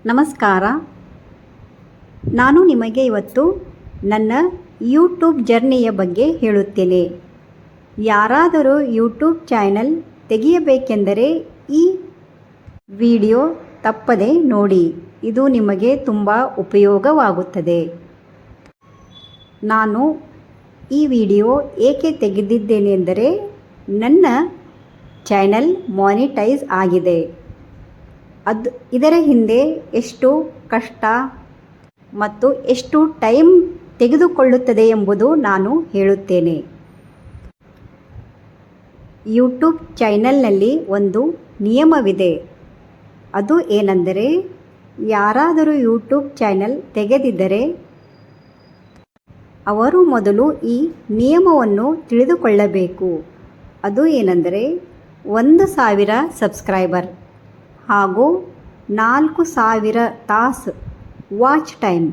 ನಮಸ್ಕಾರ. ನಾನು ನಿಮಗೆ ಇವತ್ತು ನನ್ನ ಯೂಟ್ಯೂಬ್ ಜರ್ನಿಯ ಬಗ್ಗೆ ಹೇಳುತ್ತೇನೆ. ಯಾರಾದರೂ ಯೂಟ್ಯೂಬ್ ಚಾನಲ್ ತೆಗೆಯಬೇಕೆಂದರೆ ಈ ವಿಡಿಯೋ ತಪ್ಪದೆ ನೋಡಿ. ಇದು ನಿಮಗೆ ತುಂಬ ಉಪಯೋಗವಾಗುತ್ತದೆ. ನಾನು ಈ ವಿಡಿಯೋ ಏಕೆ ತೆಗೆದಿದ್ದೇನೆ ಎಂದರೆ ನನ್ನ ಚಾನಲ್ ಮಾನಿಟೈಸ್ ಆಗಿದೆ. ಇದರ ಹಿಂದೆ ಎಷ್ಟು ಕಷ್ಟ ಮತ್ತು ಎಷ್ಟು ಟೈಮ್ ತೆಗೆದುಕೊಳ್ಳುತ್ತದೆ ಎಂಬುದು ನಾನು ಹೇಳುತ್ತೇನೆ. ಯೂಟ್ಯೂಬ್ ಚಾನಲ್ನಲ್ಲಿ ಒಂದು ನಿಯಮವಿದೆ. ಅದು ಏನೆಂದರೆ, ಯಾರಾದರೂ ಯೂಟ್ಯೂಬ್ ಚಾನಲ್ ತೆಗೆದಿದ್ದರೆ ಅವರು ಮೊದಲು ಈ ನಿಯಮವನ್ನು ತಿಳಿದುಕೊಳ್ಳಬೇಕು. ಅದು ಏನೆಂದರೆ 1,000 ಸಬ್ಸ್ಕ್ರೈಬರ್ ಹಾಗೂ 4,000 ತಾಸು ವಾಚ್ ಟೈಮ್.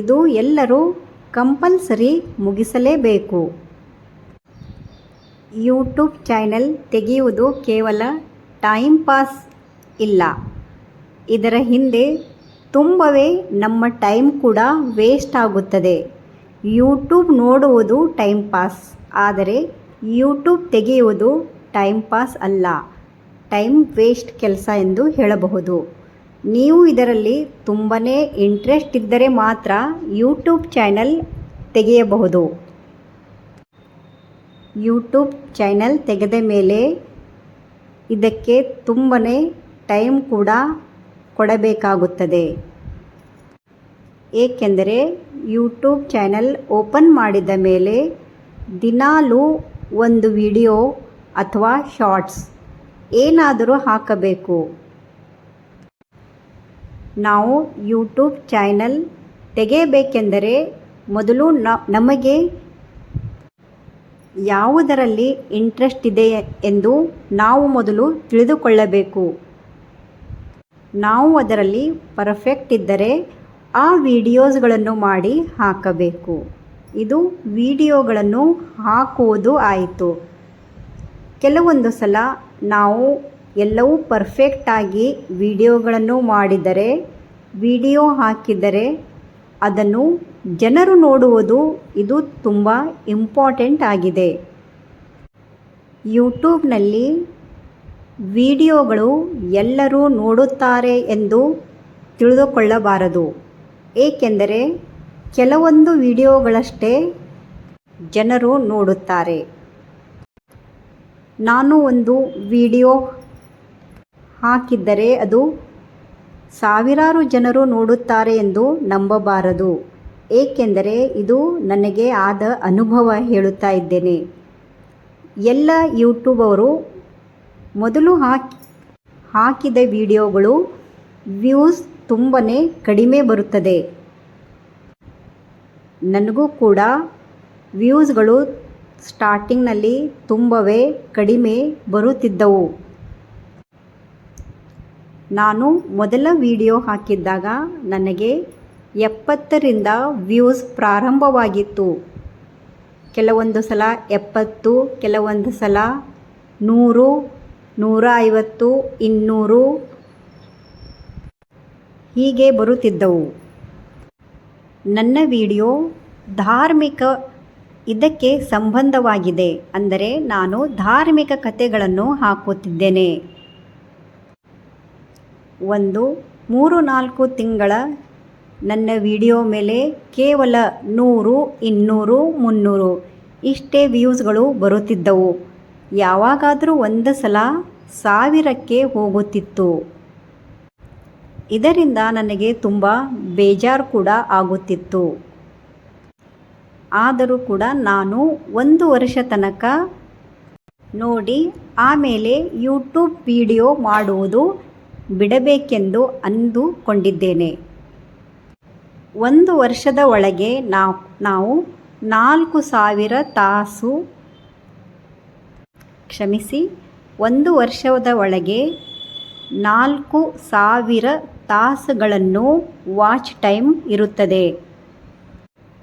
ಇದು ಎಲ್ಲರೂ ಕಂಪಲ್ಸರಿ ಮುಗಿಸಲೇಬೇಕು. ಯೂಟ್ಯೂಬ್ ಚಾನಲ್ ತೆಗೆಯುವುದು ಕೇವಲ ಟೈಮ್ ಪಾಸ್ ಇಲ್ಲ. ಇದರ ಹಿಂದೆ ತುಂಬವೇ ನಮ್ಮ ಟೈಮ್ ಕೂಡ ವೇಸ್ಟ್ ಆಗುತ್ತದೆ. ಯೂಟ್ಯೂಬ್ ನೋಡುವುದು ಟೈಮ್ ಪಾಸ್, ಆದರೆ ಯೂಟ್ಯೂಬ್ ತೆಗೆಯುವುದು ಟೈಮ್ ಪಾಸ್ ಅಲ್ಲ, ಟೈಮ್ ವೇಸ್ಟ್ ಕೆಲಸ ಎಂದು ಹೇಳಬಹುದು. ನೀವು ಇದರಲ್ಲಿ ತುಂಬಾ ಇಂಟ್ರೆಸ್ಟ್ ಇದ್ದರೆ ಮಾತ್ರ ಯೂಟ್ಯೂಬ್ ಚಾನಲ್ ತೆಗೆಯಬಹುದು. ಯೂಟ್ಯೂಬ್ ಚಾನಲ್ ತೆಗೆದ ಮೇಲೆ ಇದಕ್ಕೆ ತುಂಬಾ ಟೈಮ್ ಕೂಡ ಕೊಡಬೇಕಾಗುತ್ತದೆ. ಏಕೆಂದರೆ ಯೂಟ್ಯೂಬ್ ಚಾನಲ್ ಓಪನ್ ಮಾಡಿದ ಮೇಲೆ ದಿನಾಲೂ ಒಂದು ವಿಡಿಯೋ ಅಥವಾ ಶಾರ್ಟ್ಸ್ ಏನಾದರೂ ಹಾಕಬೇಕು. ನಾವು ಯೂಟ್ಯೂಬ್ ಚಾನಲ್ ತೆಗೆಯಬೇಕೆಂದರೆ ಮೊದಲು ನಮಗೆ ಯಾವುದರಲ್ಲಿ ಇಂಟ್ರೆಸ್ಟ್ ಇದೆ ಎಂದು ನಾವು ಮೊದಲು ತಿಳಿದುಕೊಳ್ಳಬೇಕು. ನಾವು ಅದರಲ್ಲಿ ಪರ್ಫೆಕ್ಟ್ ಇದ್ದರೆ ಆ ವಿಡಿಯೋಸ್ಗಳನ್ನು ಮಾಡಿ ಹಾಕಬೇಕು. ಇದು ವಿಡಿಯೋಗಳನ್ನು ಹಾಕುವುದು ಆಯಿತು. ಕೆಲವೊಂದು ಸಲ ನಾವು ಎಲ್ಲವೂ ಪರ್ಫೆಕ್ಟಾಗಿ ವಿಡಿಯೋಗಳನ್ನು ಮಾಡಿದರೆ, ವಿಡಿಯೋ ಹಾಕಿದರೆ ಅದನ್ನು ಜನರು ನೋಡುವುದು ಇದು ತುಂಬ ಇಂಪಾರ್ಟೆಂಟ್ ಆಗಿದೆ. ಯೂಟ್ಯೂಬ್ನಲ್ಲಿ ವಿಡಿಯೋಗಳು ಎಲ್ಲರೂ ನೋಡುತ್ತಾರೆ ಎಂದು ತಿಳಿದುಕೊಳ್ಳಬಾರದು. ಏಕೆಂದರೆ ಕೆಲವೊಂದು ವಿಡಿಯೋಗಳಷ್ಟೇ ಜನರು ನೋಡುತ್ತಾರೆ. ನಾನು ಒಂದು ವಿಡಿಯೋ ಹಾಕಿದ್ದರೆ ಅದು ಸಾವಿರಾರು ಜನರು ನೋಡುತ್ತಾರೆ ಎಂದು ನಂಬಬಾರದು. ಏಕೆಂದರೆ ಇದು ನನಗೆ ಆದ ಅನುಭವ ಹೇಳುತ್ತಾ ಇದ್ದೇನೆ. ಎಲ್ಲ ಯೂಟ್ಯೂಬ್ ಅವರು ಮೊದಲು ಹಾಕಿದ ವಿಡಿಯೋಗಳು ವ್ಯೂಸ್ ತುಂಬಾ ಕಡಿಮೆ ಬರುತ್ತದೆ. ನನಗೂ ಕೂಡ ವ್ಯೂಸ್ಗಳು ಸ್ಟಾರ್ಟಿಂಗ್ನಲ್ಲಿ ತುಂಬವೇ ಕಡಿಮೆ ಬರುತ್ತಿದ್ದವು. ನಾನು ಮೊದಲ ವಿಡಿಯೋ ಹಾಕಿದ್ದಾಗ ನನಗೆ 70ರಿಂದ ವ್ಯೂಸ್ ಪ್ರಾರಂಭವಾಗಿತ್ತು. ಕೆಲವೊಂದು ಸಲ 70, ಕೆಲವೊಂದು ಸಲ 100, 150, 200 ಹೀಗೆ ಬರುತ್ತಿದ್ದವು. ನನ್ನ ವಿಡಿಯೋ ಧಾರ್ಮಿಕ ಇದಕ್ಕೆ ಸಂಬಂಧವಾಗಿದೆ. ಅಂದರೆ ನಾನು ಧಾರ್ಮಿಕ ಕಥೆಗಳನ್ನು ಹಾಕುತ್ತಿದ್ದೇನೆ. ಒಂದು 3-4 ತಿಂಗಳ ನನ್ನ ವಿಡಿಯೋ ಮೇಲೆ ಕೇವಲ 100, 200, 300 ಇಷ್ಟೇ ವ್ಯೂಸ್ಗಳು ಬರುತ್ತಿದ್ದವು. ಯಾವಾಗಾದರೂ ಒಂದು ಸಲ 1000ಕ್ಕೆ ಹೋಗುತ್ತಿತ್ತು. ಇದರಿಂದ ನನಗೆ ತುಂಬ ಬೇಜಾರು ಕೂಡ ಆಗುತ್ತಿತ್ತು. ಆದರೂ ಕೂಡ ನಾನು 1 ವರ್ಷ ತನಕ ನೋಡಿ ಆಮೇಲೆ ಯೂಟ್ಯೂಬ್ ವಿಡಿಯೋ ಮಾಡುವುದು ಬಿಡಬೇಕೆಂದು ಅಂದುಕೊಂಡಿದ್ದೇನೆ. 1 ವರ್ಷದ ಒಳಗೆ ನಾವು 4,000 ತಾಸು 1 ವರ್ಷದ ಒಳಗೆ 4,000 ತಾಸುಗಳನ್ನು ವಾಚ್ ಟೈಮ್ ಇರುತ್ತದೆ.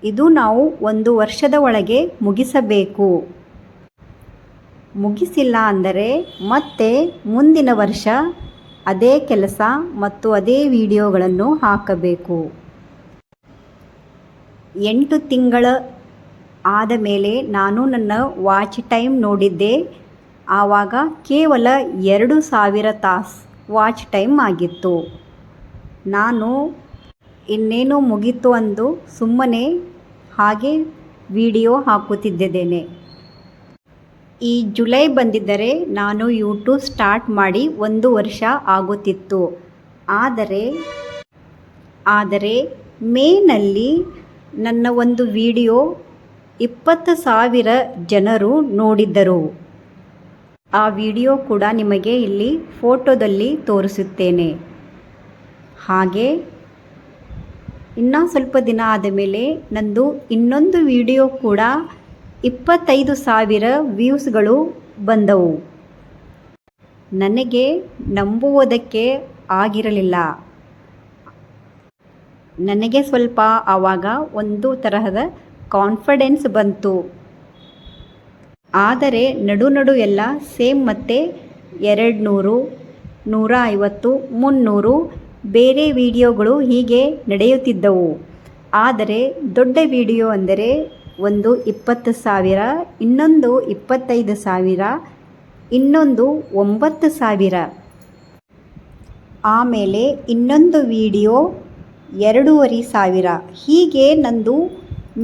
ಇದು ನಾವು 1 ವರ್ಷದ ಒಳಗೆ ಮುಗಿಸಬೇಕು. ಮುಗಿಸಿಲ್ಲ ಅಂದರೆ ಮತ್ತೆ ಮುಂದಿನ ವರ್ಷ ಅದೇ ಕೆಲಸ ಮತ್ತು ಅದೇ ವಿಡಿಯೋಗಳನ್ನು ಹಾಕಬೇಕು. 8 ತಿಂಗಳ ಆದ ಮೇಲೆ ನಾನು ನನ್ನ ವಾಚ್ ಟೈಮ್ ನೋಡಿದ್ದೆ. ಆವಾಗ ಕೇವಲ 2000 ತಾಸು ವಾಚ್ ಟೈಮ್ ಆಗಿತ್ತು. ನಾನು ಇನ್ನೇನು ಮುಗೀತು ಅಂದು ಸುಮ್ಮನೆ ಹಾಗೆ ವಿಡಿಯೋ ಹಾಕುತ್ತಿದ್ದೇನೆ. ಈ ಜುಲೈ ಬಂದಿದ್ದರೆ ನಾನು ಯೂಟ್ಯೂಬ್ ಸ್ಟಾರ್ಟ್ ಮಾಡಿ 1 ವರ್ಷ ಆಗುತ್ತಿತ್ತು. ಆದರೆ ಮೇನಲ್ಲಿ ನನ್ನ ಒಂದು ವಿಡಿಯೋ 20,000 ಜನರು ನೋಡಿದ್ದರು. ಆ ವಿಡಿಯೋ ಕೂಡ ನಿಮಗೆ ಇಲ್ಲಿ ಫೋಟೋದಲ್ಲಿ ತೋರಿಸುತ್ತೇನೆ. ಹಾಗೆ ಇನ್ನೂ ಸ್ವಲ್ಪ ದಿನ ಆದ ಮೇಲೆ ನಂದು ಇನ್ನೊಂದು ವಿಡಿಯೋ ಕೂಡ 25,000 ವ್ಯೂಸ್ಗಳು ಬಂದವು. ನನಗೆ ನಂಬುವುದಕ್ಕೆ ಆಗಿರಲಿಲ್ಲ. ನನಗೆ ಸ್ವಲ್ಪ ಆವಾಗ ಒಂದು ತರಹದ ಕಾನ್ಫಿಡೆನ್ಸ್ ಬಂತು. ಆದರೆ ನಡು ಎಲ್ಲ ಸೇಮ್ ಮತ್ತೆ 200, 150, 300 ಬೇರೆ ವಿಡಿಯೋಗಳು ಹೀಗೆ ನಡೆಯುತ್ತಿದ್ದವು. ಆದರೆ ದೊಡ್ಡ ವಿಡಿಯೋ ಅಂದರೆ ಒಂದು 20,000, ಇನ್ನೊಂದು 25,000, ಇನ್ನೊಂದು 9,000, ಆಮೇಲೆ ಇನ್ನೊಂದು ವಿಡಿಯೋ 2,500. ಹೀಗೆ ನಂದು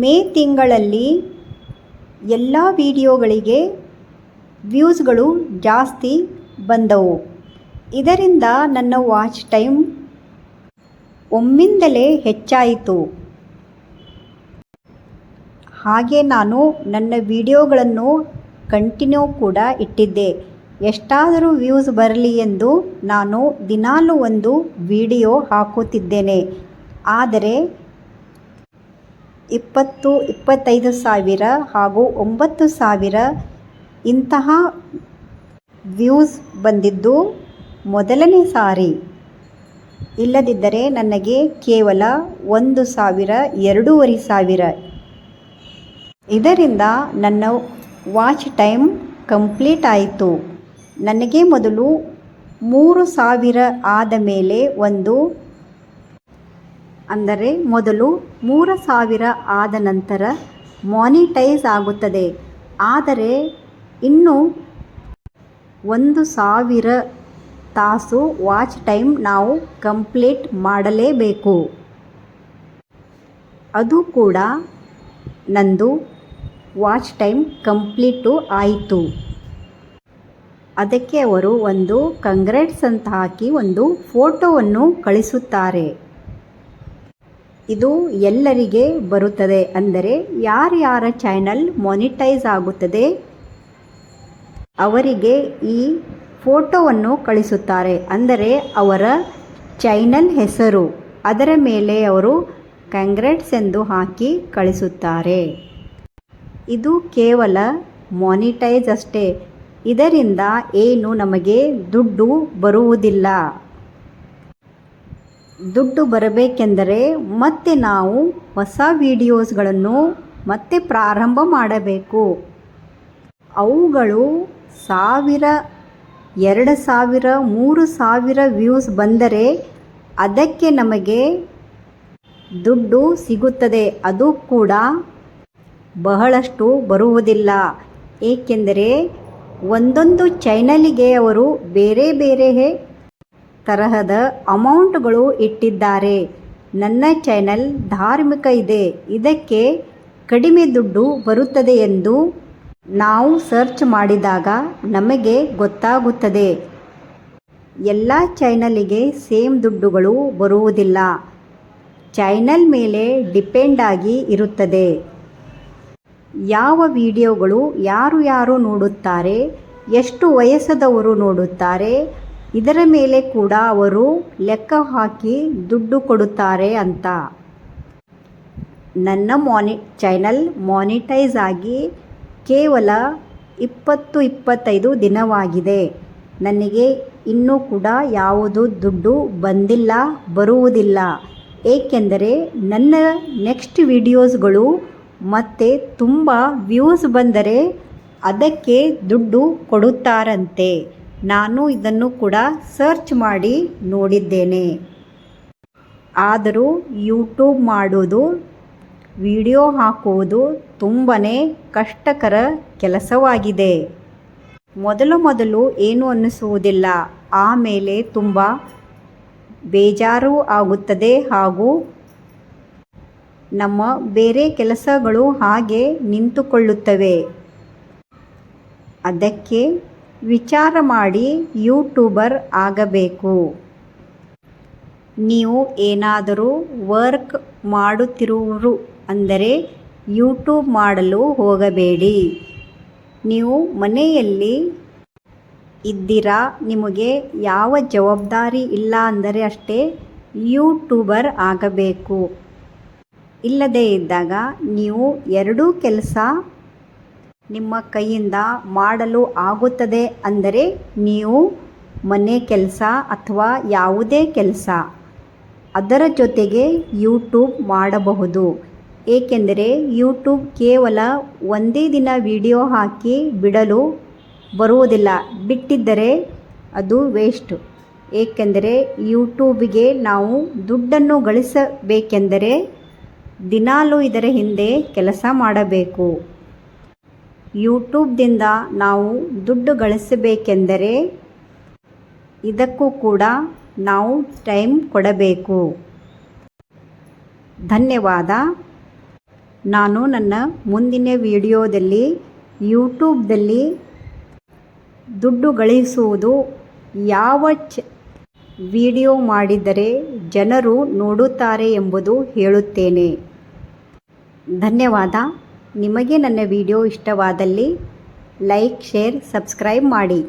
ಮೇ ತಿಂಗಳಲ್ಲಿ ಎಲ್ಲ ವಿಡಿಯೋಗಳಿಗೆ ವ್ಯೂಸ್ಗಳು ಜಾಸ್ತಿ ಬಂದವು. ಇದರಿಂದ ನನ್ನ ವಾಚ್ ಟೈಮ್ ಒಮ್ಮಿಂದಲೇ ಹೆಚ್ಚಾಯಿತು. ಹಾಗೆ ನಾನು ನನ್ನ ವಿಡಿಯೋಗಳನ್ನು ಕಂಟಿನ್ಯೂ ಕೂಡ ಇಟ್ಟಿದ್ದೆ. ಎಷ್ಟಾದರೂ ವ್ಯೂಸ್ ಬರಲಿ ಎಂದು ನಾನು ದಿನಾಲೂ ಒಂದು ವಿಡಿಯೋ ಹಾಕುತ್ತಿದ್ದೇನೆ. ಆದರೆ 20, 25,000 ಹಾಗೂ 9,000 ಇಂತಹ ವ್ಯೂಸ್ ಬಂದಿದ್ದು ಮೊದಲನೇ ಸಾರಿ. ಇಲ್ಲದಿದ್ದರೆ ನನಗೆ ಕೇವಲ 1,000, 2,500. ಇದರಿಂದ ನನ್ನ ವಾಚ್ ಟೈಮ್ ಕಂಪ್ಲೀಟ್ ಆಯಿತು. ನನಗೆ ಮೊದಲು 3,000 ಆದ ಮೇಲೆ ಮೊದಲು 3,000 ಆದ ನಂತರ ಮಾನಿಟೈಸ್ ಆಗುತ್ತದೆ. ಆದರೆ ಇನ್ನು 1,000 ತಾಸು ವಾಚ್ ಟೈಮ್ ನಾವು ಕಂಪ್ಲೀಟ್ ಮಾಡಲೇಬೇಕು. ಅದು ಕೂಡ ನಂದು ವಾಚ್ ಟೈಮ್ ಕಂಪ್ಲೀಟು ಆಯಿತು. ಅದಕ್ಕೆ ಅವರು ಒಂದು ಕಂಗ್ರಾಟ್ಸ್ ಅಂತ ಹಾಕಿ ಒಂದು ಫೋಟೋವನ್ನು ಕಳಿಸುತ್ತಾರೆ. ಇದು ಎಲ್ಲರಿಗೆ ಬರುತ್ತದೆ. ಅಂದರೆ ಯಾರ್ಯಾರ ಚಾನಲ್ ಮಾನಿಟೈಸ್ ಆಗುತ್ತದೆ ಅವರಿಗೆ ಈ ಫೋಟೋವನ್ನು ಕಳಿಸುತ್ತಾರೆ. ಅಂದರೆ ಅವರ ಚಾನಲ್ ಹೆಸರು, ಅದರ ಮೇಲೆ ಅವರು ಕಂಗ್ರಾಟ್ಸ್ ಎಂದು ಹಾಕಿ ಕಳಿಸುತ್ತಾರೆ. ಇದು ಕೇವಲ ಮಾನಿಟೈಸ್ ಅಷ್ಟೇ. ಇದರಿಂದ ಏನು ನಮಗೆ ದುಡ್ಡು ಬರುವುದಿಲ್ಲ. ದುಡ್ಡು ಬರಬೇಕೆಂದರೆ ಮತ್ತೆ ನಾವು ಹೊಸ ವಿಡಿಯೋಸ್ಗಳನ್ನು ಮತ್ತೆ ಪ್ರಾರಂಭ ಮಾಡಬೇಕು. ಅವುಗಳು 1,000, 2,000, 3,000 ವ್ಯೂಸ್ ಬಂದರೆ ಅದಕ್ಕೆ ನಮಗೆ ದುಡ್ಡು ಸಿಗುತ್ತದೆ. ಅದು ಕೂಡ ಬಹಳಷ್ಟು ಬರುವುದಿಲ್ಲ. ಏಕೆಂದರೆ ಒಂದೊಂದು ಚಾನಲಿಗೆ ಅವರು ಬೇರೆ ಬೇರೆ ತರಹದ ಅಮೌಂಟ್ಗಳು ಇಟ್ಟಿದ್ದಾರೆ. ನನ್ನ ಚಾನಲ್ ಧಾರ್ಮಿಕ ಇದೆ, ಇದಕ್ಕೆ ಕಡಿಮೆ ದುಡ್ಡು ಬರುತ್ತದೆ ಎಂದು ನಾವು ಸರ್ಚ್ ಮಾಡಿದಾಗ ನಮಗೆ ಗೊತ್ತಾಗುತ್ತದೆ. ಎಲ್ಲ ಚಾನಲಿಗೆ ಸೇಮ್ ದುಡ್ಡುಗಳು ಬರುವುದಿಲ್ಲ. ಚಾನಲ್ ಮೇಲೆ ಡಿಪೆಂಡ್ ಆಗಿ ಇರುತ್ತದೆ. ಯಾವ ವಿಡಿಯೋಗಳು ಯಾರು ನೋಡುತ್ತಾರೆ, ಎಷ್ಟು ವಯಸ್ಸದವರು ನೋಡುತ್ತಾರೆ, ಇದರ ಮೇಲೆ ಕೂಡ ಅವರು ಲೆಕ್ಕ ಹಾಕಿ ದುಡ್ಡು ಕೊಡುತ್ತಾರೆ ಅಂತ. ನನ್ನ ಚಾನಲ್ ಮಾನಿಟೈಸ್ ಆಗಿ ಕೇವಲ 20-25 ದಿನವಾಗಿದೆ. ನನಗೆ ಇನ್ನೂ ಕೂಡ ಯಾವುದು ದುಡ್ಡು ಬಂದಿಲ್ಲ, ಬರುವುದಿಲ್ಲ. ಏಕೆಂದರೆ ನನ್ನ ನೆಕ್ಸ್ಟ್ ವಿಡಿಯೋಸ್ಗಳು ಮತ್ತೆ ತುಂಬ ವ್ಯೂಸ್ ಬಂದರೆ ಅದಕ್ಕೆ ದುಡ್ಡು ಕೊಡುತ್ತಾರಂತೆ. ನಾನು ಇದನ್ನು ಕೂಡ ಸರ್ಚ್ ಮಾಡಿ ನೋಡಿದ್ದೇನೆ. ಆದರೂ ಯೂಟ್ಯೂಬ್ ಮಾಡೋದು, ವಿಡಿಯೋ ಹಾಕುವುದು ತುಂಬಾ ಕಷ್ಟಕರ ಕೆಲಸವಾಗಿದೆ. ಮೊದಲು ಏನು ಅನ್ನಿಸುವುದಿಲ್ಲ, ಆಮೇಲೆ ತುಂಬ ಬೇಜಾರು ಆಗುತ್ತದೆ ಹಾಗೂ ನಮ್ಮ ಬೇರೆ ಕೆಲಸಗಳು ಹಾಗೆ ನಿಂತುಕೊಳ್ಳುತ್ತವೆ. ಅದಕ್ಕೆ ವಿಚಾರ ಮಾಡಿ ಯೂಟ್ಯೂಬರ್ ಆಗಬೇಕು. ನೀವು ಏನಾದರೂ ವರ್ಕ್ ಮಾಡುತ್ತಿರುವರು ಅಂದರೆ ಯೂಟ್ಯೂಬ್ ಮಾಡಲು ಹೋಗಬೇಡಿ. ನೀವು ಮನೆಯಲ್ಲಿ ಇದ್ದೀರಾ, ನಿಮಗೆ ಯಾವ ಜವಾಬ್ದಾರಿ ಇಲ್ಲ ಅಂದರೆ ಅಷ್ಟೇ ಯೂಟ್ಯೂಬರ್ ಆಗಬೇಕು. ಇಲ್ಲದೇ ಇದ್ದಾಗ ನೀವು ಎರಡೂ ಕೆಲಸ ನಿಮ್ಮ ಕೈಯಿಂದ ಮಾಡಲು ಆಗುತ್ತದೆ ಅಂದರೆ ನೀವು ಮನೆ ಕೆಲಸ ಅಥವಾ ಯಾವುದೇ ಕೆಲಸ ಅದರ ಜೊತೆಗೆ ಯೂಟ್ಯೂಬ್ ಮಾಡಬಹುದು. ಏಕೆಂದರೆ ಯೂಟ್ಯೂಬ್ ಕೇವಲ ಒಂದೇ ದಿನ ವಿಡಿಯೋ ಹಾಕಿ ಬಿಡಲು ಬರುವುದಿಲ್ಲ, ಬಿಟ್ಟಿದ್ದರೆ ಅದು ವೇಸ್ಟ್. ಏಕೆಂದರೆ ಯೂಟ್ಯೂಬಿಗೆ ನಾವು ದುಡ್ಡನ್ನು ಗಳಿಸಬೇಕೆಂದರೆ ದಿನಾಲೂ ಇದರ ಹಿಂದೆ ಕೆಲಸ ಮಾಡಬೇಕು. ಯೂಟ್ಯೂಬ್ದಿಂದ ನಾವು ದುಡ್ಡು ಗಳಿಸಬೇಕೆಂದರೆ ಇದಕ್ಕೂ ಕೂಡ ನಾವು ಟೈಮ್ ಕೊಡಬೇಕು. ಧನ್ಯವಾದ. ನಾನು ನನ್ನ ಮುಂದಿನ ವಿಡಿಯೋದಲ್ಲಿ ಯೂಟ್ಯೂಬ್ದಲ್ಲಿ ದುಡ್ಡು ಗಳಿಸುವುದು ಯಾವ ವಿಡಿಯೋ ಮಾಡಿದರೆ ಜನರು ನೋಡುತ್ತಾರೆ ಎಂಬುದು ಹೇಳುತ್ತೇನೆ. ಧನ್ಯವಾದ. ನಿಮಗೆ ನನ್ನ ವಿಡಿಯೋ ಇಷ್ಟವಾದಲ್ಲಿ ಲೈಕ್, ಶೇರ್, ಸಬ್ಸ್ಕ್ರೈಬ್ ಮಾಡಿ.